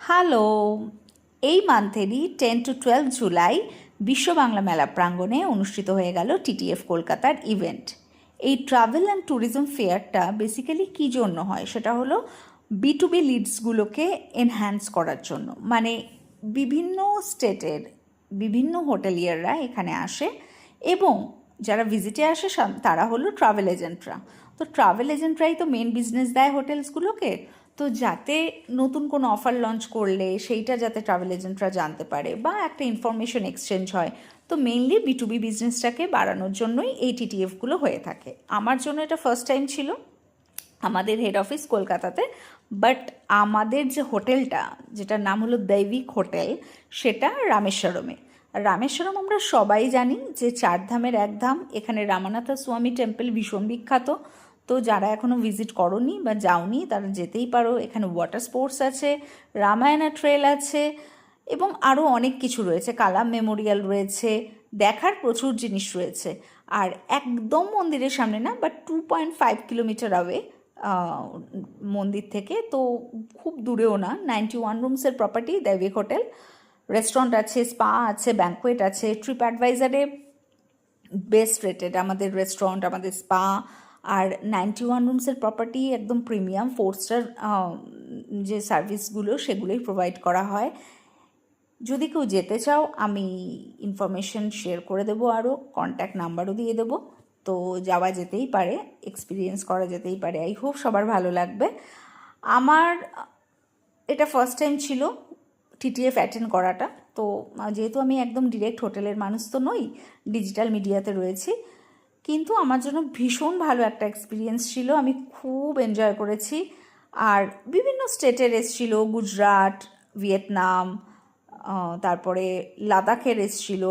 Hello, এই মান্থেরই 10 to 12 July বিশ্ব বাংলা মেলা প্রাঙ্গণে অনুষ্ঠিত হয়ে গেল টিটিএফ কলকাতার ইভেন্ট। এই ট্রাভেল অ্যান্ড ট্যুরিজম ফেয়ারটা বেসিক্যালি কী জন্য হয়, সেটা হলো B2B লিডসগুলোকে এনহ্যান্স করার জন্য। মানে বিভিন্ন স্টেটের বিভিন্ন হোটেলিয়াররা এখানে আসে এবং যারা ভিজিটে আসে তারা হলো ট্রাভেল এজেন্টরা। তো ট্রাভেল এজেন্টরাই তো মেন বিজনেস দেয় হোটেলসগুলোকে। তো যাতে নতুন কোনো অফার লঞ্চ করলে সেইটা যাতে ট্রাভেল এজেন্টরা জানতে পারে বা একটা ইনফরমেশন এক্সচেঞ্জ হয়, তো মেইনলি B2B বিজনেসটাকে বাড়ানোর জন্যই এই টিটিএফগুলো হয়ে থাকে। আমার জন্য এটা ফার্স্ট টাইম ছিল আমাদের হেড অফিস কলকাতাতে, বাট আমাদের যে হোটেলটা, যেটার নাম হলো দৈবিক হোটেল, সেটা রামেশ্বরমে। আর রামেশ্বরম আমরা সবাই জানি যে 4 ধামের 1 ধাম। এখানে রামানাথ স্বামী টেম্পল ভীষণ বিখ্যাত। তো যারা এখনও ভিজিট করনি বা যাওনি তারা যেতেই পারো। এখানে ওয়াটার স্পোর্টস আছে, রামায়ণা ট্রেল আছে এবং আরও অনেক কিছু রয়েছে, কালাম মেমোরিয়াল রয়েছে, দেখার প্রচুর জিনিস রয়েছে। আর একদম মন্দিরের সামনে না, বাট 2.5 কিলোমিটার আওয়ে মন্দির থেকে, তো খুব দূরেও না। 91 রুমসের প্রপার্টি দৈবিক হোটেল। রেস্টুরেন্ট আছে, স্পা আছে, ব্যাঙ্কোয়েট আছে। ট্রিপ অ্যাডভাইজারে বেস্ট রেটেড আমাদের রেস্টুরেন্ট, আমাদের স্পা। আর 91 রুমসের প্রপার্টি একদম প্রিমিয়াম 4 স্টার যে সার্ভিসগুলো সেগুলোই প্রোভাইড করা হয়। যদি কেউ যেতে চাও আমি ইনফরমেশন শেয়ার করে দেবো, আরও কন্ট্যাক্ট নাম্বারও দিয়ে দেবো। তো যাওয়া যেতেই পারে, এক্সপিরিয়েন্স করা যেতেই পারে। আই হোপ সবার ভালো লাগবে। আমার এটা ফার্স্ট টাইম ছিল টিটিএফ অ্যাটেন্ড করাটা। তো যেহেতু আমি একদম ডিরেক্ট হোটেলের মানুষ তো নই, ডিজিটাল মিডিয়াতে রয়েছি, কিন্তু আমার জন্য ভীষণ ভালো একটা এক্সপিরিয়েন্স ছিল। আমি খুব এনজয় করেছি। আর বিভিন্ন স্টেটের এসেছিল, গুজরাট, ভিয়েতনাম, তারপরে লাদাখের এসেছিল,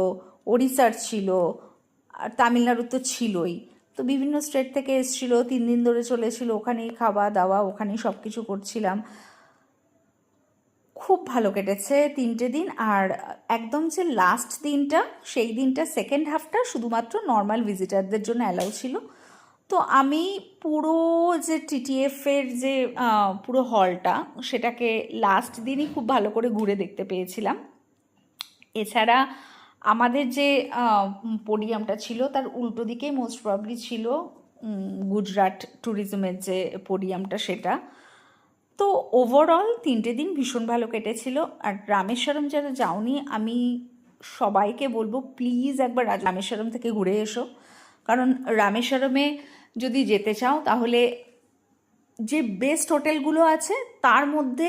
ওড়িশার ছিল, আর তামিলনাড়ু তো ছিলই। তো বিভিন্ন স্টেট থেকে এসেছিল, 3 দিন ধরে চলেছিল। ওখানেই খাওয়া দাওয়া, ওখানেই সব কিছু করছিলাম। খুব ভালো কেটেছে 3টে দিন। আর একদম যে লাস্ট দিনটা, সেই দিনটা সেকেন্ড হাফটা শুধুমাত্র নর্মাল ভিজিটারদের জন্য অ্যালাউ ছিল। তো আমি পুরো যে টিটিএফের যে পুরো হলটা, সেটাকে লাস্ট দিনই খুব ভালো করে ঘুরে দেখতে পেয়েছিলাম। এছাড়া আমাদের যে পোডিয়ামটা ছিল তার উল্টো দিকেই মোস্ট প্রবলি ছিল গুজরাট ট্যুরিজমের যে পোডিয়ামটা, সেটা। তো ওভারঅল 3টে দিন ভীষণ ভালো কেটেছিল। আর রামেশ্বরম যারা যাওনি, আমি সবাইকে বলবো প্লিজ একবার রামেশ্বরম থেকে ঘুরে এসো। কারণ রামেশ্বরমে যদি যেতে চাও তাহলে যে বেস্ট হোটেলগুলো আছে তার মধ্যে